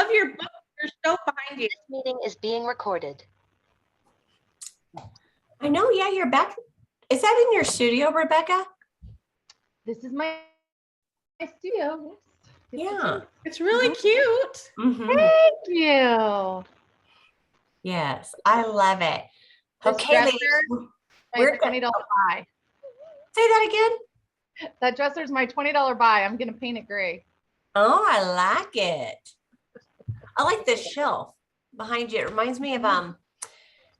love your book, your shelf behind you. This meeting is being recorded. I know, yeah, you're back. Is that in your studio, Rebecca? This is my studio. Yes. Yeah. It's really cute. Thank you. Yes, I love it. This Okay, ladies, dresser, we're my $20 buy. say that again. That dresser's my $20 buy. I'm gonna paint it gray. Oh, I like it. I like this shelf behind you. It reminds me of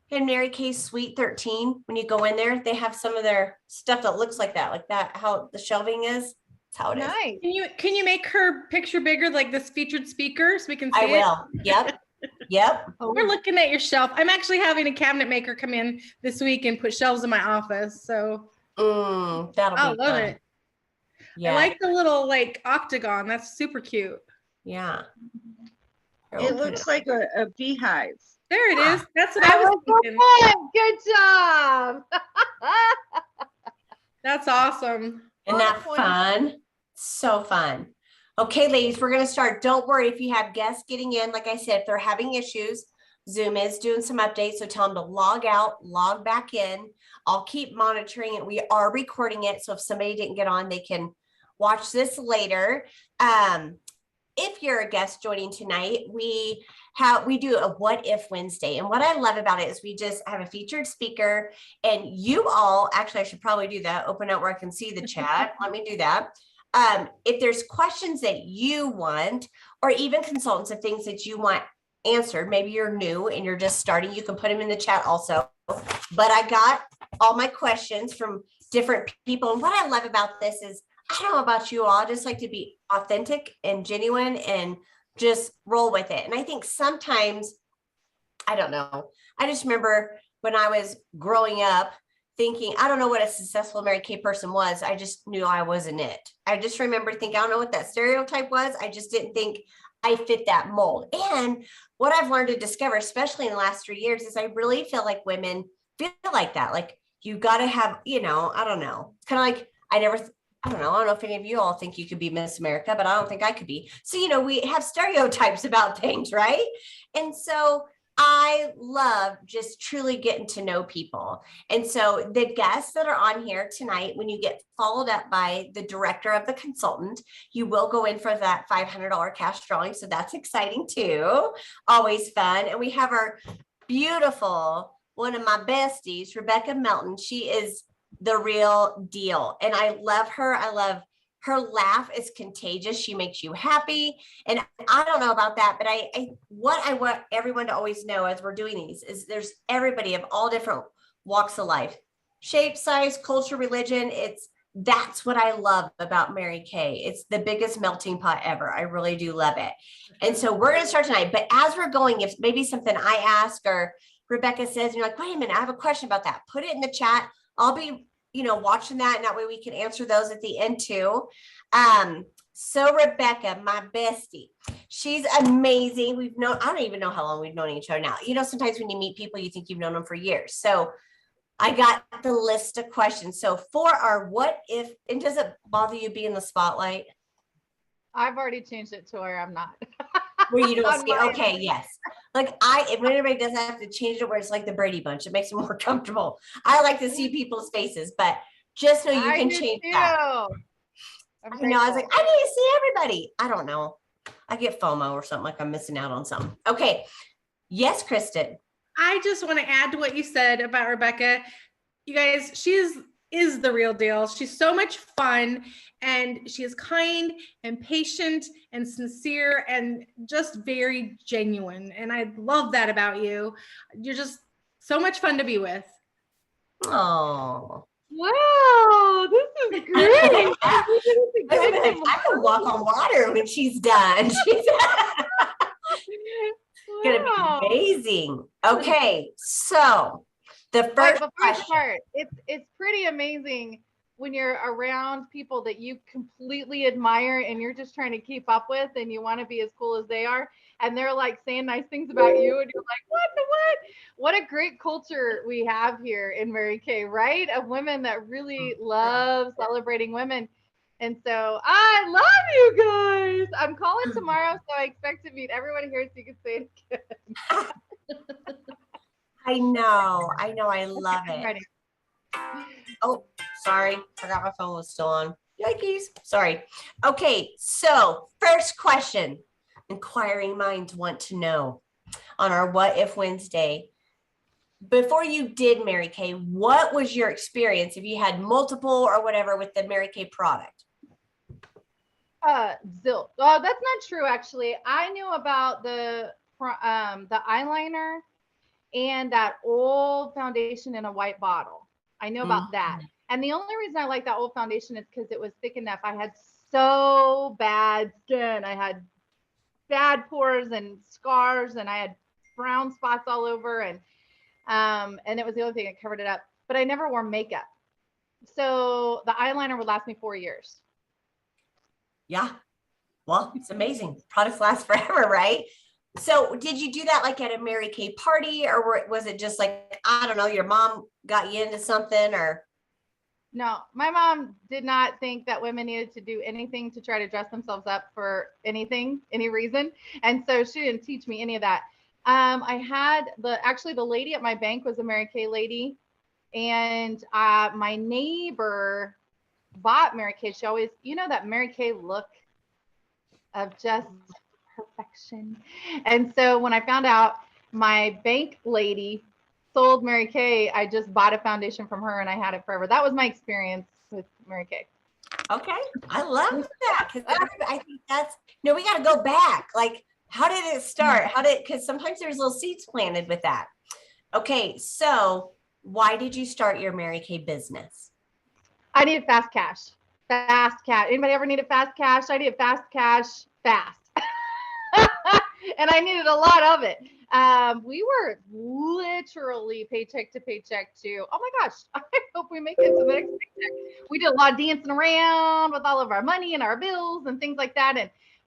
in Mary Kay's Suite 13. When you go in there, they have some of their stuff that looks like that, how the shelving is. That's how it is. Nice. Can you make her picture bigger, like this featured speaker, so we can see I will. Yep. Yep. Oh, We're looking at your shelf. I'm actually having a cabinet maker come in this week and put shelves in my office. So That'll I be love fun. it. Yeah. I like the little like octagon. That's super cute. Yeah. It looks like a beehive. There it is. That's what I was thinking. Good job. That's awesome. Isn't that fun? So fun. Okay, ladies, we're going to start. Don't worry if you have guests getting in. Like I said, if they're having issues, Zoom is doing some updates. So tell them to log out, log back in. I'll keep monitoring it. We are recording it. So if somebody didn't get on, they can watch this later. If you're a guest joining tonight, we do a What If Wednesday. And what I love about it is we just have a featured speaker, and you all, actually, I should probably do that. Open up where I can see the chat. Let me do that. If there's questions that you want, or even consultants of things that you want answered, maybe you're new and you're just starting, you can put them in the chat also. But I got all my questions from different people. And what I love about this is, I don't know about you all, I just like to be authentic and genuine and just roll with it. And I think sometimes, I don't know, I just remember when I was growing up thinking, I don't know what a successful Mary Kay person was. I just knew I wasn't it. I just remember thinking, I don't know what that stereotype was. I just didn't think I fit that mold. And what I've learned to discover, especially in the last 3 years, is I really feel like women feel like that. Like you got to have, I don't know. It's kind of like, I don't know if any of you all think you could be Miss America, but I don't think I could be. So, we have stereotypes about things, right? And so I love just truly getting to know people. And so the guests that are on here tonight, when you get followed up by the director of the consultant, you will go in for that $500 cash drawing. So that's exciting too. Always fun. And we have our beautiful, one of my besties, Rebecca Melton. She is the real deal. And I love her. I love her laugh is contagious. She makes you happy. And I don't know about that, but what I want everyone to always know as we're doing these is there's everybody of all different walks of life, shape, size, culture, religion. That's what I love about Mary Kay. It's the biggest melting pot ever. I really do love it. And so we're going to start tonight, but as we're going, if maybe something I ask or Rebecca says, and you're like, wait a minute, I have a question about that. Put it in the chat. I'll be watching that, and that way we can answer those at the end too. So Rebecca, my bestie, she's amazing. I don't even know how long we've known each other now. Sometimes when you meet people, you think you've known them for years. So I got the list of questions. So for our what if, and does it bother you being in the spotlight? I've already changed it to where I'm not. Where you don't see, okay, yes. Like if anybody doesn't have to change it where it's like the Brady Bunch, it makes it more comfortable. I like to see people's faces, but just so you can change that. I was like, I need to see everybody. I don't know. I get FOMO or something, like I'm missing out on something. Okay. Yes, Kristen. I just want to add to what you said about Rebecca. You guys, she is the real deal. She's so much fun, and she is kind and patient and sincere and just very genuine. And I love that about you. You're just so much fun to be with. Oh. Wow, this is great. I can walk on water when she's done. She's gonna be amazing. Okay, so the first part, it's pretty amazing when you're around people that you completely admire and you're just trying to keep up with, and you want to be as cool as they are, and they're like saying nice things about you, and you're like, what a great culture we have here in Mary Kay, right? Of women that really love celebrating women. And so I love you guys. I'm calling tomorrow, so I expect to meet everyone here so you can say it again. I know. I love I'm it. ready. Oh, sorry. Forgot my phone was still on. Yikes. Sorry. Okay. So first question, inquiring minds want to know on our What If Wednesday. Before you did Mary Kay, what was your experience if you had multiple or whatever with the Mary Kay product? Zilch. Oh, that's not true. Actually, I knew about the eyeliner and that old foundation in a white bottle. I knew about that. And the only reason I like that old foundation is because it was thick enough. I had so bad skin. I had bad pores and scars, and I had brown spots all over, and it was the only thing that covered it up. But I never wore makeup, so the eyeliner would last me 4 years. Yeah. Well, it's amazing. Products last forever, right? So did you do that like at a Mary Kay party, or was it just like, I don't know, your mom got you into something, or? No, my mom did not think that women needed to do anything to try to dress themselves up for anything, any reason. And so she didn't teach me any of that. I had the lady at my bank was a Mary Kay lady. And my neighbor bought Mary Kay. She always, that Mary Kay look of just perfection. And so when I found out my bank lady sold Mary Kay, I just bought a foundation from her and I had it forever. That was my experience with Mary Kay. Okay. I love that. Cause I think we got to go back. Like, how did it start? Cause sometimes there's little seeds planted with that. Okay. So why did you start your Mary Kay business? I needed fast cash. Fast cash. Anybody ever needed fast cash? I needed fast cash fast. And I needed a lot of it. We were literally paycheck to paycheck too. Oh my gosh, I hope we make it to the next paycheck. We did a lot of dancing around with all of our money and our bills and things like that.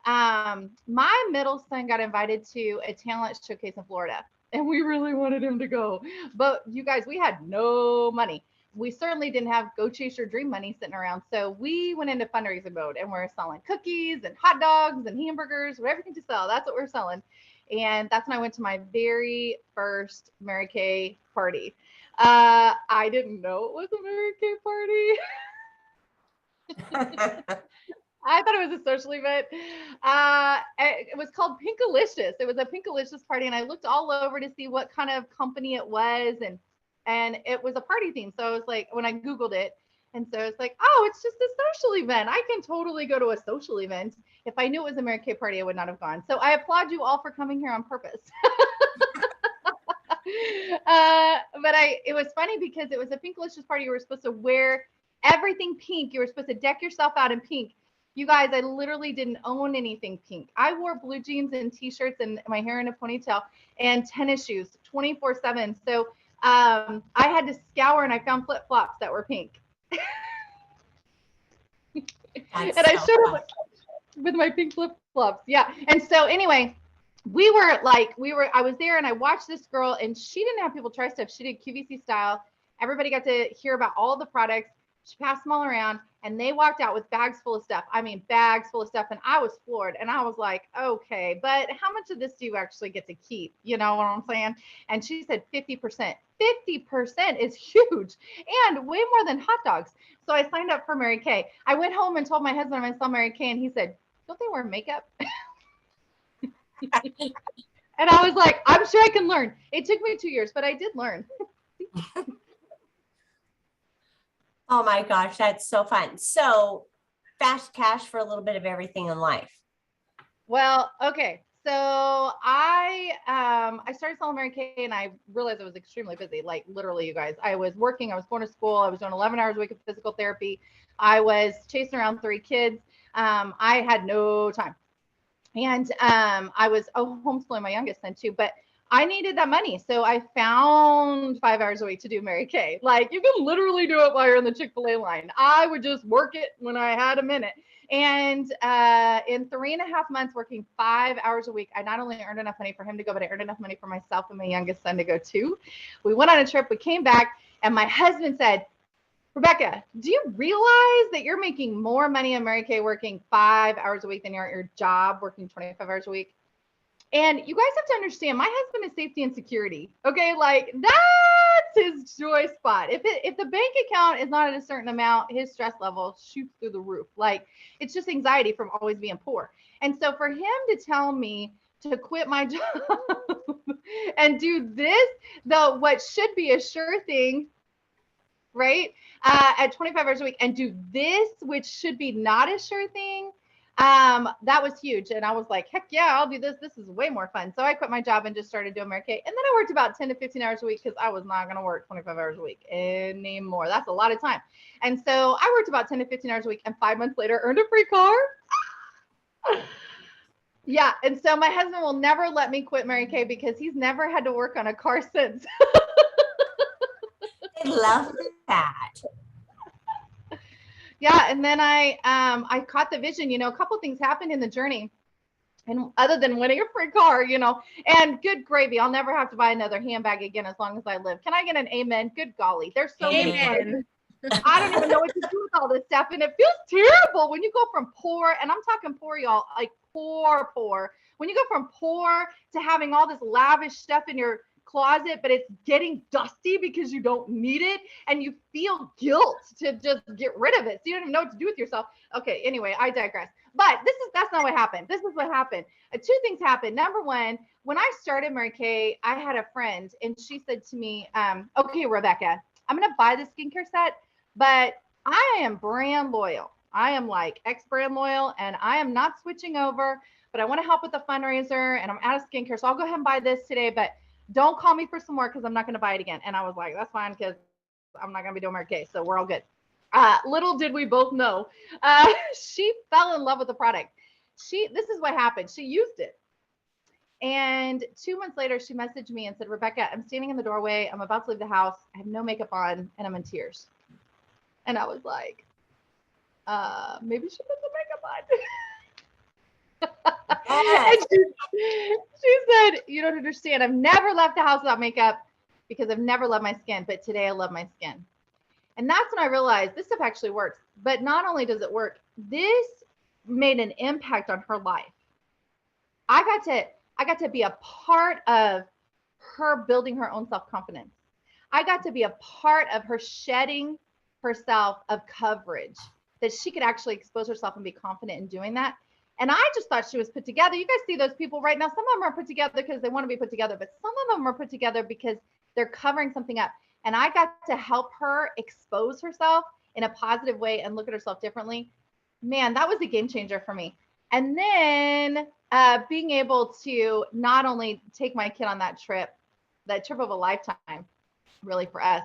And my middle son got invited to a talent showcase in Florida, and we really wanted him to go. But you guys, we had no money. We certainly didn't have go chase your dream money sitting around. So we went into fundraising mode, and we're selling cookies and hot dogs and hamburgers, everything to sell. That's what we're selling. And that's when I went to my very first Mary Kay party. I didn't know it was a Mary Kay party. I thought it was a social event. It was called Pinkalicious. It was a Pinkalicious party, and I looked all over to see what kind of company it was, and it was a party theme. So I was like, when I Googled it, and so it's like, oh, it's just a social event. I can totally go to a social event. If I knew it was a Mary Kay party, I would not have gone. So I applaud you all for coming here on purpose. But it was funny because it was a Pinkalicious party. You were supposed to wear everything pink. You were supposed to deck yourself out in pink. You guys, I literally didn't own anything pink. I wore blue jeans and t-shirts and my hair in a ponytail and tennis shoes 24/7. So I had to scour, and I found flip-flops that were pink. And I showed up with my pink flip-flops. Yeah. And so anyway, I was there, and I watched this girl, and she didn't have people try stuff. She did QVC style. Everybody got to hear about all the products. She passed them all around, and they walked out with bags full of stuff. I mean, bags full of stuff. And I was floored. And I was like, okay, but how much of this do you actually get to keep? You know what I'm saying? And she said 50%. 50% is huge, and way more than hot dogs. So I signed up for Mary Kay. I went home and told my husband I saw Mary Kay, and he said, don't they wear makeup? And I was like, I'm sure I can learn. It took me 2 years, but I did learn. Oh my gosh, that's so fun. So fast cash for a little bit of everything in life. Well, okay. So I started selling Mary Kay, and I realized I was extremely busy. Like literally, you guys, I was working, I was going to school, I was doing 11 hours a week of physical therapy. I was chasing around 3 kids. I had no time. And I was homeschooling my youngest son too, but I needed that money. So I found 5 hours a week to do Mary Kay. Like you can literally do it while you're in the Chick-fil-A line. I would just work it when I had a minute. And in 3.5 months, working 5 hours a week, I not only earned enough money for him to go, but I earned enough money for myself and my youngest son to go too. We went on a trip, we came back, and my husband said, Rebecca, do you realize that you're making more money in Mary Kay working 5 hours a week than you're at your job working 25 hours a week? And you guys have to understand, my husband is safety and security. Okay, like that's his joy spot. If the bank account is not at a certain amount, his stress level shoots through the roof. Like it's just anxiety from always being poor. And so for him to tell me to quit my job and do this, though what should be a sure thing, right? At 25 hours a week and do this, which should be not a sure thing. That was huge. And I was like, heck yeah, I'll do this. This is way more fun. So I quit my job and just started doing Mary Kay. And then I worked about 10 to 15 hours a week because I was not going to work 25 hours a week anymore. That's a lot of time. And so I worked about 10 to 15 hours a week and 5 months later earned a free car. Yeah. And so my husband will never let me quit Mary Kay because he's never had to work on a car since. I love that. Yeah, and then I caught the vision. A couple things happened in the journey, and other than winning a free car, and good gravy, I'll never have to buy another handbag again as long as I live. Can I get an amen? Good golly, there's so many. I don't even know what to do with all this stuff, and it feels terrible when you go from poor, and I'm talking poor, y'all, like poor. When you go from poor to having all this lavish stuff in your closet, but it's getting dusty because you don't need it and you feel guilt to just get rid of it. So you don't even know what to do with yourself. Okay, anyway, I digress. But that's not what happened. This is what happened. 2 things happened. Number one, when I started Mary Kay, I had a friend and she said to me, okay, Rebecca, I'm going to buy the skincare set, but I am brand loyal. I am like ex-brand loyal and I am not switching over, but I want to help with the fundraiser and I'm out of skincare. So I'll go ahead and buy this today, but don't call me for some more because I'm not going to buy it again. And I was like, that's fine because I'm not going to be doing Mary Kay. So we're all good. Little did we both know, she fell in love with the product. This is what happened. She used it. And 2 months later, she messaged me and said, Rebecca, I'm standing in the doorway. I'm about to leave the house. I have no makeup on and I'm in tears. And I was like, maybe she put the makeup on. Yes. She said, you don't understand. I've never left the house without makeup because I've never loved my skin, but today I love my skin. And that's when I realized this stuff actually works. But not only does it work, this made an impact on her life. I got to be a part of her building her own self-confidence. I got to be a part of her shedding herself of coverage, that she could actually expose herself and be confident in doing that. And I just thought she was put together. You guys see those people right now. Some of them are put together because they want to be put together, but some of them are put together because they're covering something up. And I got to help her expose herself in a positive way and look at herself differently. Man, that was a game changer for me. And then being able to not only take my kid on that trip of a lifetime, really for us,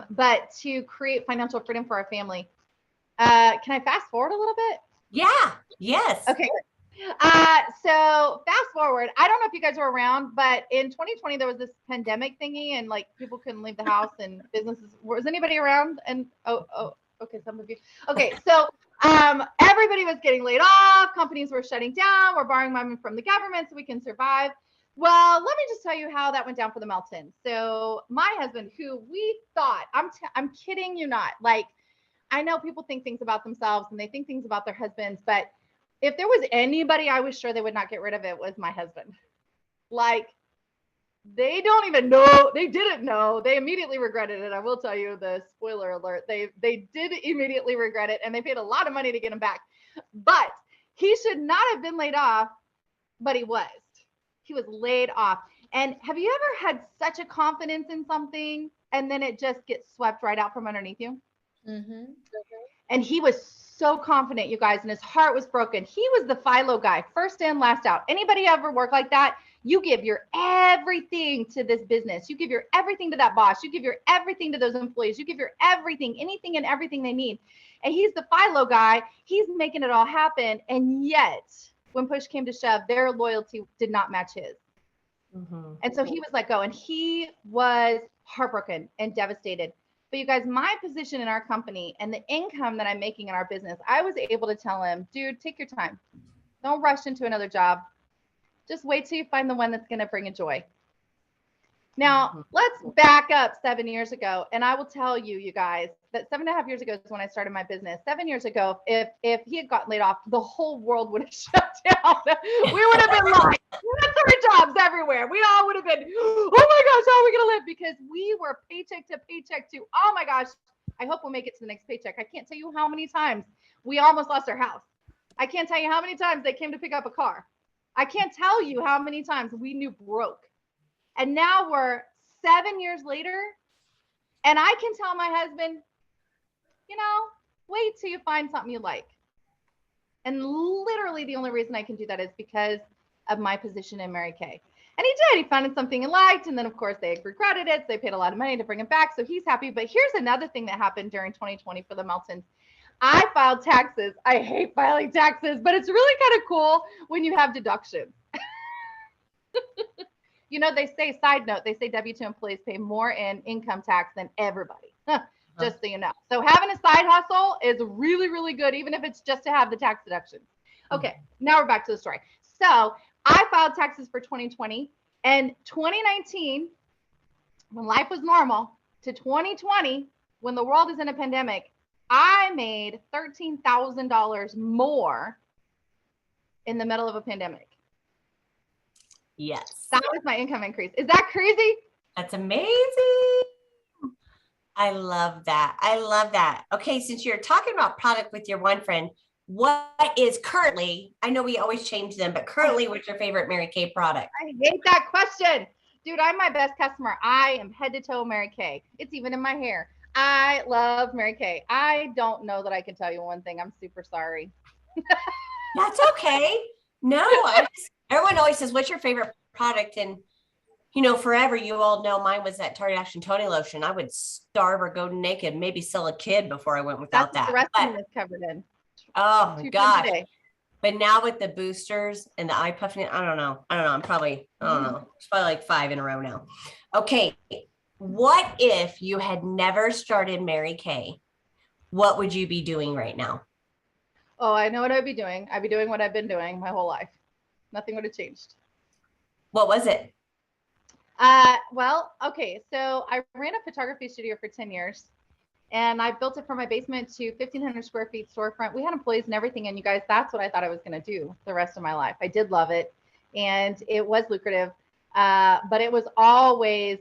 but to create financial freedom for our family. Can I fast forward a little bit? Yeah. Yes. Okay. So fast forward. I don't know if you guys were around, but in 2020 there was this pandemic thingy, and like people couldn't leave the house, and businesses. Was anybody around? And okay, some of you. Okay, so everybody was getting laid off. Companies were shutting down. We're borrowing money from the government so we can survive. Well, let me just tell you how that went down for the Melton. So my husband, who we thought, I'm kidding you not, like. I know people think things about themselves and they think things about their husbands, but if there was anybody I was sure they would not get rid of, it was my husband. Like, they don't even know. They didn't know. They immediately regretted it. I will tell you the spoiler alert. They did immediately regret it, and they paid a lot of money to get him back. But he should not have been laid off, but he was. He was laid off. And have you ever had such a confidence in something and then it just gets swept right out from underneath you? Mm-hmm. And he was so confident, you guys, and his heart was broken. He was the Philo guy, first in, last out. Anybody ever work like that? You give your everything to this business. You give your everything to that boss. You give your everything to those employees. You give your everything, anything and everything they need. And he's the Philo guy. He's making it all happen. And yet, when push came to shove, their loyalty did not match his. Mm-hmm. And so he was let go, and he was heartbroken and devastated. But you guys, my position in our company and the income that I'm making in our business, I was able to tell him, dude, take your time. Don't rush into another job. Just wait till you find the one that's going to bring you joy. Now, let's back up 7 years ago. And I will tell you, you guys, that 7.5 years ago is when I started my business. 7 years ago, if he had gotten laid off, the whole world would have shut down. We would have been like, three jobs everywhere. We all would have been, oh my gosh, how are we going to live? Because we were paycheck to paycheck to, oh my gosh, I hope we'll make it to the next paycheck. I can't tell you how many times we almost lost our house. I can't tell you how many times they came to pick up a car. I can't tell you how many times we knew broke. And now we're 7 years later, and I can tell my husband, wait till you find something you like. And literally the only reason I can do that is because of my position in Mary Kay. And he did. He found something he liked. And then, of course, they regretted it. So they paid a lot of money to bring him back. So he's happy. But here's another thing that happened during 2020 for the Meltons. I filed taxes. I hate filing taxes, but it's really kind of cool when you have deductions. They say, side note, they say W-2 employees pay more in income tax than everybody, just so you know. So having a side hustle is really, really good, even if it's just to have the tax deductions. Okay, now we're back to the story. So I filed taxes for 2020, and 2019, when life was normal, to 2020, when the world is in a pandemic, I made $13,000 more in the middle of a pandemic. Yes. That was my income increase. Is that crazy? That's amazing. I love that. I love that. Okay, since you're talking about product with your one friend, what is currently, I know we always change them, but currently what's your favorite Mary Kay product? I hate that question. Dude, I'm my best customer. I am head to toe Mary Kay. It's even in my hair. I love Mary Kay. I don't know that I can tell you one thing. I'm super sorry. That's okay. No, everyone always says, what's your favorite product? And, forever, you all know mine was that Target Action Toning Lotion. I would starve or go naked, maybe sell a kid before I went without that. The rest of it is covered in. Oh my gosh. But now with the boosters and the eye puffing, I don't know. I'm probably, it's probably like 5 in a row now. Okay. What if you had never started Mary Kay? What would you be doing right now? Oh, I know what I'd be doing. I'd be doing what I've been doing my whole life. Nothing would have changed. What was it? Well, okay. So I ran a photography studio for 10 years, and I built it from my basement to 1,500 square feet storefront. We had employees and everything. And you guys, that's what I thought I was going to do the rest of my life. I did love it, and it was lucrative. But it was always,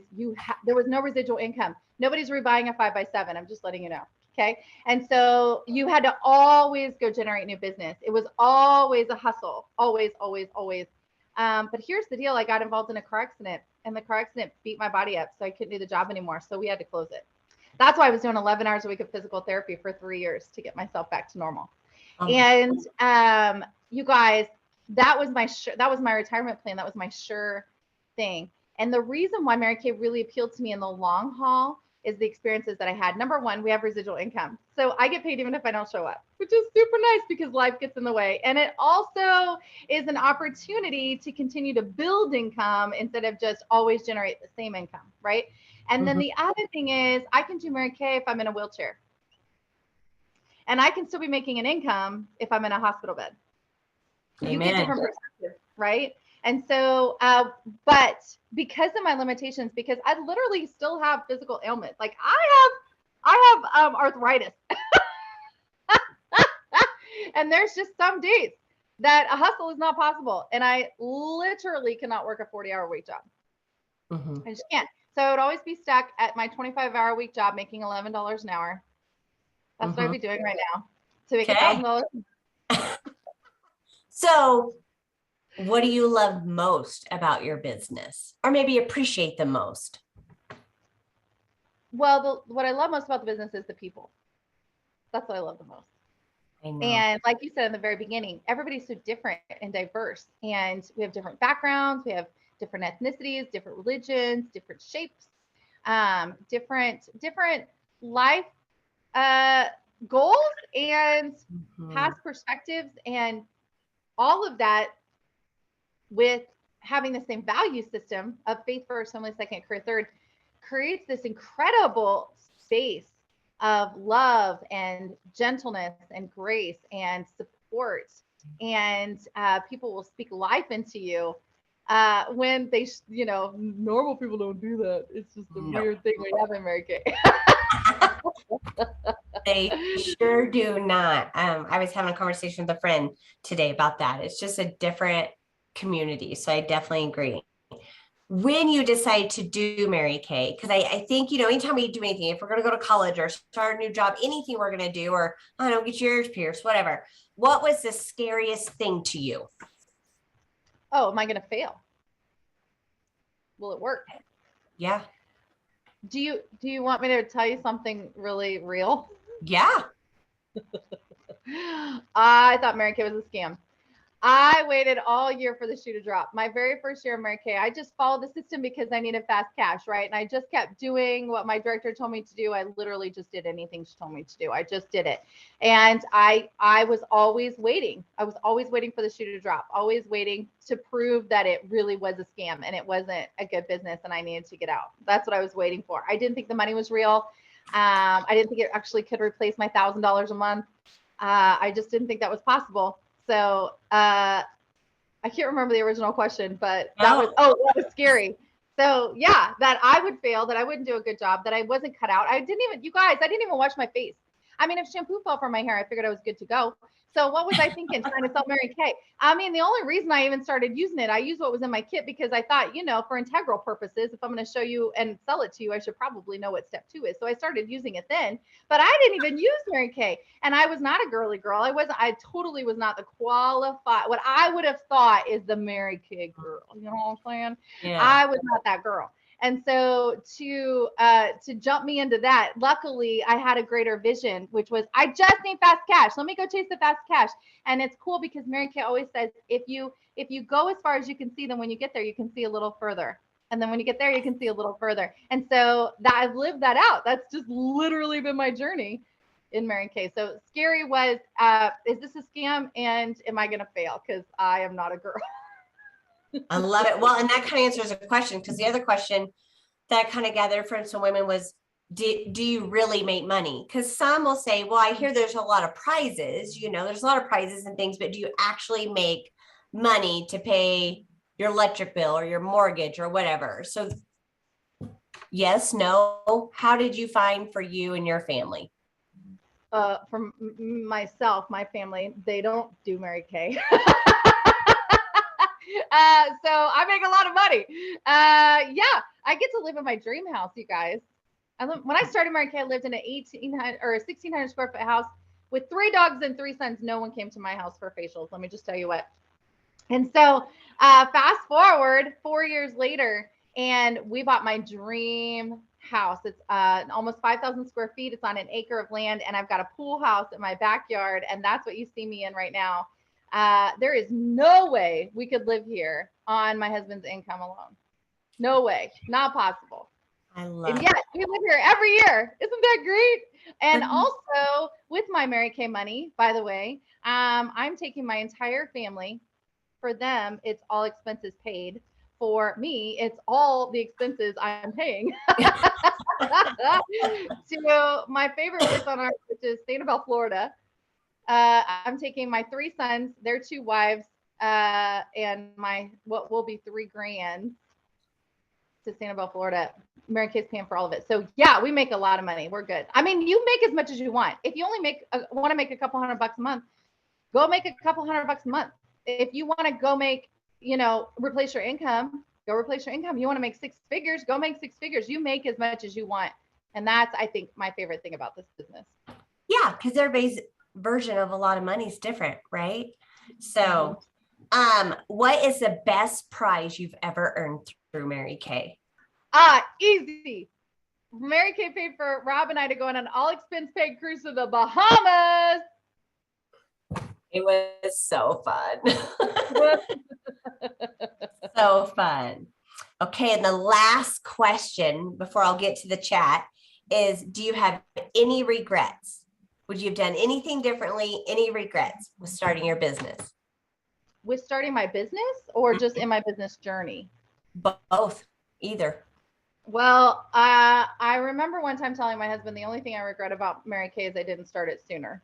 there was no residual income. Nobody's rebuying a 5x7. I'm just letting you know. Okay. And so you had to always go generate new business. It was always a hustle. Always, always, always. But here's the deal. I got involved in a car accident, and the car accident beat my body up. So I couldn't do the job anymore. So we had to close it. That's why I was doing 11 hours a week of physical therapy for 3 years to get myself back to normal. And you guys, that was my retirement plan. That was my sure thing. And the reason why Mary Kay really appealed to me in the long haul is the experiences that I had. Number one, we have residual income. So I get paid even if I don't show up, which is super nice because life gets in the way. And it also is an opportunity to continue to build income instead of just always generate the same income, right? And then the other thing is I can do Mary Kay if I'm in a wheelchair. And I can still be making an income if I'm in a hospital bed. Amen. You get different perspectives, right? And so, but because of my limitations, because I literally still have physical ailments, like I have arthritis, and there's just some days that a hustle is not possible, and I literally cannot work a 40-hour week job. I just can't. So I would always be stuck at my 25-hour week job, making $11 an hour. That's what I'd be doing right now to make $1,000. So what do you love most about your business, or maybe appreciate the most? Well, what I love most about the business is the people. That's what I love the most. I know. And like you said in the very beginning, everybody's so different and diverse, and we have different backgrounds. We have different ethnicities, different religions, different shapes, different life goals and past perspectives, and all of that with having the same value system of faith first, family second, career third, creates this incredible space of love and gentleness and grace and support. And people will speak life into you when they, normal people don't do that. It's just a weird thing we have in Mary Kay. They sure do not. I was having a conversation with a friend today about that. It's just a different community. So I definitely agree. When you decide to do Mary Kay, because I think, anytime we do anything, if we're going to go to college or start a new job, anything we're going to do, or I don't know, get your ears pierced, whatever. What was the scariest thing to you? Oh, am I going to fail? Will it work? Yeah. Do you want me to tell you something really real? Yeah. I thought Mary Kay was a scam. I waited all year for the shoe to drop. My very first year of Mary Kay, I just followed the system because I needed fast cash, right? And I just kept doing what my director told me to do. I literally just did anything she told me to do. I just did it. And I was always waiting. I was always waiting for the shoe to drop, always waiting to prove that it really was a scam and it wasn't a good business and I needed to get out. That's what I was waiting for. I didn't think the money was real. I didn't think it actually could replace my $1,000 a month. I just didn't think that was possible. So I can't remember the original question, but that was scary. So yeah, that I would fail, that I wouldn't do a good job, that I wasn't cut out. I didn't even wash my face. I mean, if shampoo fell from my hair, I figured I was good to go. So what was I thinking trying to sell Mary Kay? I mean, the only reason I even started using it, I used what was in my kit because I thought, for integral purposes, if I'm going to show you and sell it to you, I should probably know what step 2 is. So I started using it then, but I didn't even use Mary Kay. And I was not a girly girl. I totally was not the qualified, what I would have thought is the Mary Kay girl. You know what I'm saying? Yeah. I was not that girl. And so to jump me into that, luckily I had a greater vision, which was I just need fast cash. Let me go chase the fast cash. And it's cool because Mary Kay always says, if you go as far as you can see, then when you get there, you can see a little further. And then when you get there, you can see a little further. And so that I've lived that out. That's just literally been my journey in Mary Kay. So scary was, is this a scam? And am I going to fail? Because I am not a girl. I love it. Well, and that kind of answers a question, because the other question that I kind of gathered from some women was, do you really make money? Because some will say, well, I hear there's a lot of prizes, there's a lot of prizes and things, but do you actually make money to pay your electric bill or your mortgage or whatever? So yes, no. How did you find for you and your family? From myself, my family, they don't do Mary Kay. So I make a lot of money. Yeah, I get to live in my dream house, you guys. When I started Mary Kay, I lived in an 1,800 or 1,600 square foot house with 3 dogs and 3 sons. No one came to my house for facials. Let me just tell you what. And so fast forward 4 years later, and we bought my dream house. It's almost 5,000 square feet. It's on an acre of land, and I've got a pool house in my backyard, and that's what you see me in right now. There is no way we could live here on my husband's income alone. No way, not possible. I love and yet we live here every year. Isn't that great? And also with my Mary Kay money, by the way, I'm taking my entire family. For them, it's all expenses paid. For me, it's all the expenses I'm paying. To my favorite place on earth, which is Sanibel, Florida. I'm taking my 3 sons, their 2 wives, and my what will be 3 grands to Sanibel, Florida. Mary Kay's paying for all of it. So yeah, we make a lot of money. We're good. I mean, you make as much as you want. If you only want to make a couple $100 a month, go make a couple $100 a month. If you want to go make, replace your income, go replace your income. You want to make 6 figures, go make 6 figures. You make as much as you want. And that's, I think, my favorite thing about this business. Yeah, because everybody's version of a lot of money is different, right? So what is the best prize you've ever earned through Mary Kay? Easy. Mary Kay paid for Rob and I to go on an all expense paid cruise to the Bahamas. It was so fun. So fun. Okay, and the last question before I'll get to the chat is, do you have any regrets? Would you have done anything differently? Any regrets with starting your business? With starting my business or just in my business journey? Both, either. Well, I remember one time telling my husband the only thing I regret about Mary Kay is I didn't start it sooner.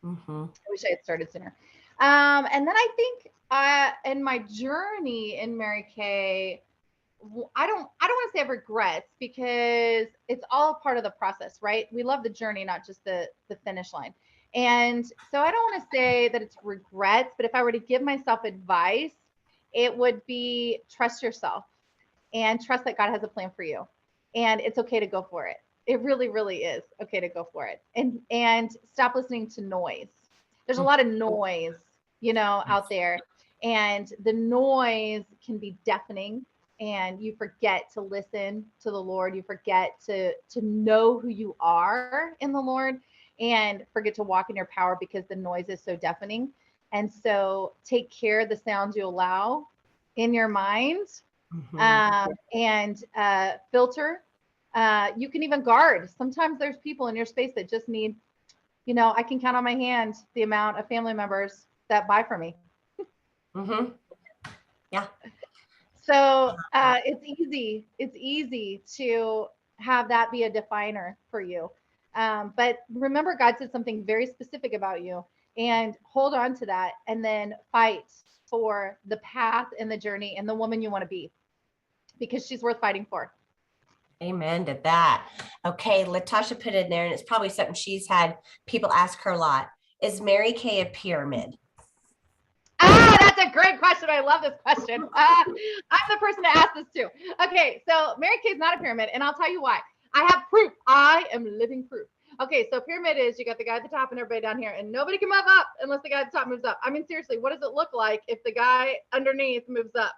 I wish I had started sooner. And then I think In my journey in Mary Kay, I don't want to say I have regrets, because it's all part of the process, right? We love the journey, not just the finish line. And so I don't want to say that it's regrets, but if I were to give myself advice, it would be trust yourself and trust that God has a plan for you. And it's okay to go for it. It really, really is okay to go for it. And stop listening to noise. There's a lot of noise, out there. And the noise can be deafening, and you forget to listen to the Lord. You forget to know who you are in the Lord, and forget to walk in your power because the noise is so deafening. And so take care of the sounds you allow in your mind, and filter. You can even guard. Sometimes there's people in your space that just need, I can count on my hand the amount of family members that buy from me. Yeah. So it's easy to have that be a definer for you. But remember, God said something very specific about you, and hold on to that, and then fight for the path and the journey and the woman you want to be, because she's worth fighting for. Amen to that. Okay, Latasha put in there, and it's probably something she's had people ask her a lot. Is Mary Kay a pyramid? That's a great question. I love this question. I'm the person to ask this to. Okay, so Mary Kay is not a pyramid, and I'll tell you why. I have proof. I am living proof. Okay, so pyramid is, you got the guy at the top and everybody down here, and nobody can move up unless the guy at the top moves up. I mean, seriously, what does it look like if the guy underneath moves up?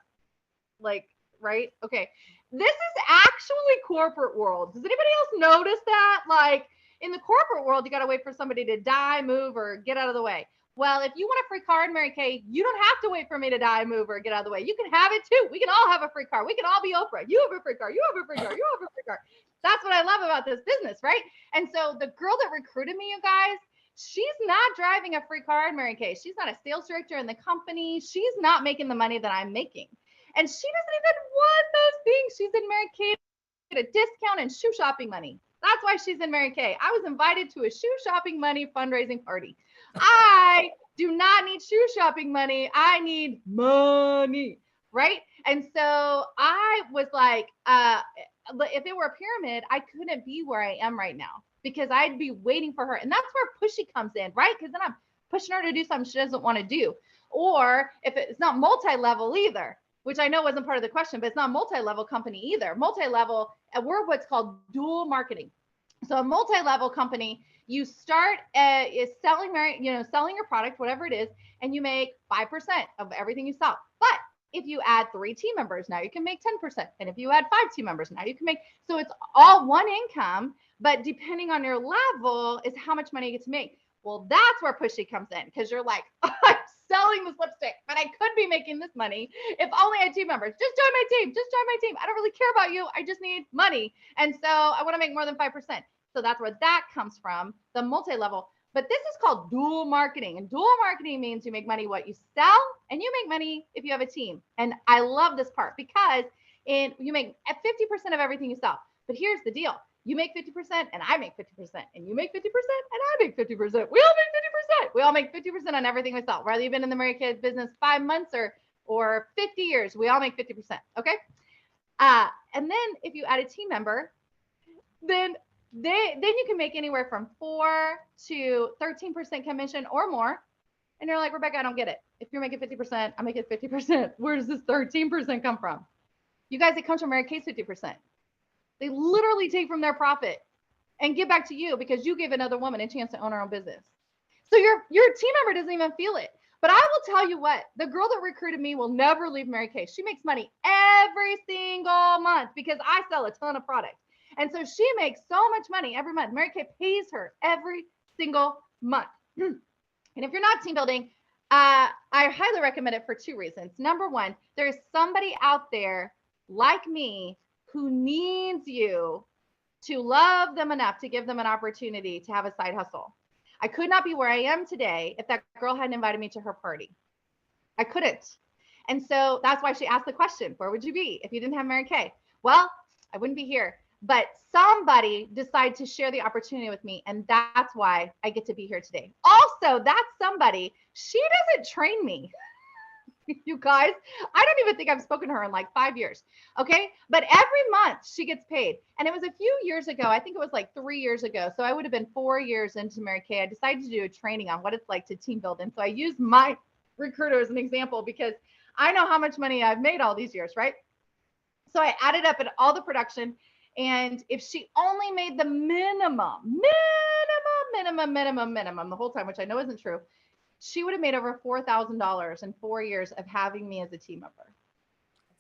Like, right? Okay. This is actually corporate world. Does anybody else notice that? Like, in the corporate world, you got to wait for somebody to die, move, or get out of the way. Well, if you want a free car in Mary Kay, you don't have to wait for me to die, move, or get out of the way. You can have it too. We can all have a free car. We can all be Oprah. You have a free car. You have a free car. You have a free car. That's what I love about this business, right? And so the girl that recruited me, you guys, she's not driving a free car in Mary Kay. She's not a sales director in the company. She's not making the money that I'm making. And she doesn't even want those things. She's in Mary Kay to get a discount and shoe shopping money. That's why she's in Mary Kay. I was invited to a shoe shopping money fundraising party. I do not need shoe shopping money. I need money, right? And so I was like, if it were a pyramid, I couldn't be where I am right now, because I'd be waiting for her. And that's where pushy comes in, right? Because then I'm pushing her to do something she doesn't want to do. Or if it's not multi-level either, which I know wasn't part of the question, but it's not a multi-level company either. Multi-level, we're what's called dual marketing. So a multi-level company, you start is selling your product, whatever it is, and you make 5% of everything you sell. But if you add 3 team members, now you can make 10%. And if you add 5 team members, now you can make, so it's all one income, but depending on your level is how much money you get to make. Well, that's where pushy comes in, because you're like, I'm selling this lipstick, but I could be making this money if only I had team members. Just join my team. Just join my team. I don't really care about you. I just need money. And so I want to make more than 5%. So that's where that comes from, the multi-level. But this is called dual marketing. And dual marketing means you make money what you sell, and you make money if you have a team. And I love this part, because you make 50% of everything you sell. But here's the deal. You make 50% and I make 50%, and you make 50% and I make 50%. We all make 50%. We all make 50% on everything we sell. Whether you've been in the Mary Kay business 5 months or 50 years, we all make 50%. Okay. And then if you add a team member, then you can make anywhere from 4 to 13% commission or more. And you're like, Rebecca, I don't get it. If you're making 50%, I'm making 50%. Where does this 13% come from? You guys, it comes from Mary Kay's 50%. They literally take from their profit and give back to you, because you give another woman a chance to own her own business. So your team member doesn't even feel it. But I will tell you what, the girl that recruited me will never leave Mary Kay. She makes money every single month because I sell a ton of products. And so she makes so much money every month. Mary Kay pays her every single month. And if you're not team building, I highly recommend it for 2 reasons. Number one, there is somebody out there like me who needs you to love them enough to give them an opportunity to have a side hustle. I could not be where I am today if that girl hadn't invited me to her party. I couldn't. And so that's why she asked the question, where would you be if you didn't have Mary Kay? Well, I wouldn't be here. But somebody decided to share the opportunity with me, and that's why I get to be here today. Also, that somebody, she doesn't train me. You guys, I don't even think I've spoken to her in like 5 years. Okay. But every month she gets paid. And it was a few years ago. I think it was like 3 years ago. So I would have been 4 years into Mary Kay. I decided to do a training on what it's like to team build. And so I used my recruiter as an example because I know how much money I've made all these years, right? So I added up at all the production. And if she only made the minimum, the whole time, which I know isn't true, she would have made over $4,000 in 4 years of having me as a team member.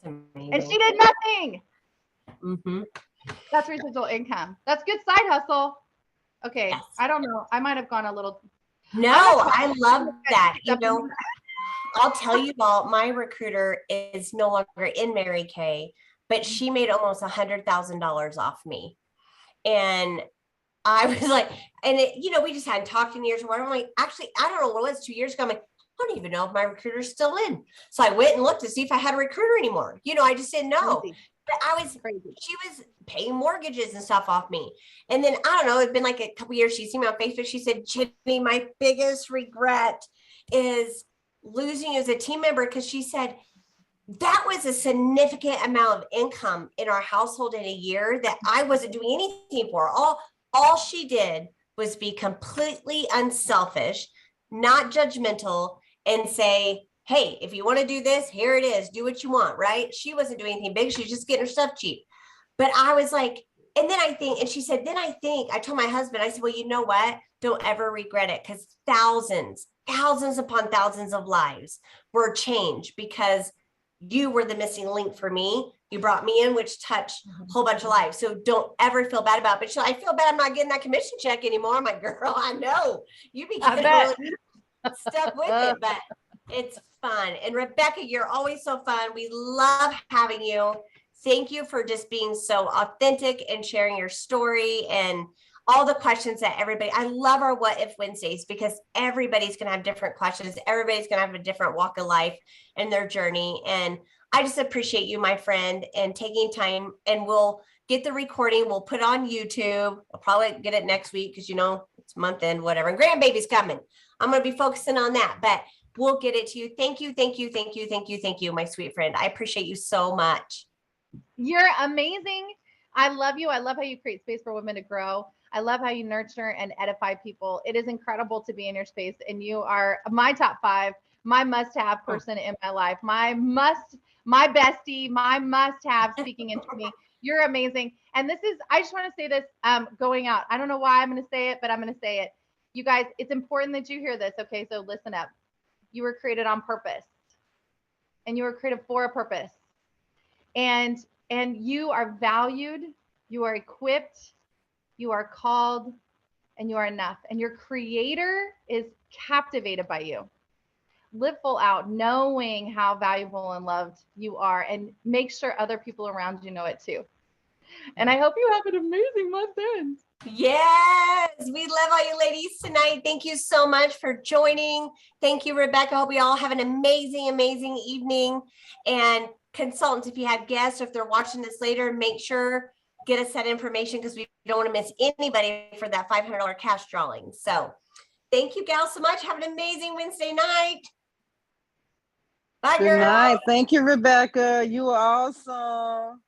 That's amazing. And she did nothing. Mm-hmm. That's residual income. That's good side hustle. Okay. Yes. I don't know. I might have gone a little. No, I love that. You know, I'll tell you all, my recruiter is no longer in Mary Kay, but she made almost $100,000 off me. And I was like, and it, you know, we just hadn't talked in years. Where I'm like, actually, I don't know what it was 2 years ago. I'm like, I don't even know if my recruiter's still in. So I went and looked to see if I had a recruiter anymore. You know, I just didn't know. Crazy. But I was Crazy. She was paying mortgages and stuff off me. And then I don't know, it's been like a couple years. She seen me on Facebook. She said, Jenny, my biggest regret is losing you as a team member, because she said that was a significant amount of income in our household in a year that I wasn't doing anything for. All she did was be completely unselfish, not judgmental, and say, hey, if you want to do this, here it is, do what you want, right? She wasn't doing anything big. She was just getting her stuff cheap. But I was like, and then I think, and she said, then I told my husband, I said, well, you know what? Don't ever regret it, because thousands upon thousands of lives were changed because you were the missing link for me. You brought me in, which touched a whole bunch of lives. So don't ever feel bad about it. But I feel bad I'm not getting that commission check anymore. I'm like, girl, I know you be getting really stuck with it, but it's fun. And Rebecca, you're always so fun. We love having you. Thank you for just being so authentic and sharing your story and all the questions that everybody, I love our What If Wednesdays, because everybody's going to have different questions. Everybody's going to have a different walk of life in their journey. And I just appreciate you, my friend, and taking time, and we'll get the recording. We'll put it on YouTube. I'll probably get it next week because, you know, it's month end, whatever. And grandbaby's coming. I'm going to be focusing on that, but we'll get it to you. Thank you. Thank you. Thank you. Thank you. Thank you, my sweet friend. I appreciate you so much. You're amazing. I love you. I love how you create space for women to grow. I love how you nurture and edify people. It is incredible to be in your space, and you are my top 5, my must-have person in my life, my bestie, my must-have speaking into me. You're amazing. And this is, I just want to say this going out. I don't know why I'm going to say it, but I'm going to say it. You guys, it's important that you hear this. Okay, so listen up. You were created on purpose, and you were created for a purpose. And you are valued, you are equipped, you are called, and you are enough. And your creator is captivated by you. Live full out, knowing how valuable and loved you are, and make sure other people around you know it too. And I hope you have an amazing month end. Yes, we love all you ladies tonight. Thank you so much for joining. Thank you, Rebecca. Hope you all have an amazing, amazing evening. And consultants, if you have guests, or if they're watching this later, make sure get us that information, because we don't want to miss anybody for that $500 cash drawing. So thank you, gals, so much. Have an amazing Wednesday night. Bye, Good girl. night. Thank you, Rebecca. You are awesome.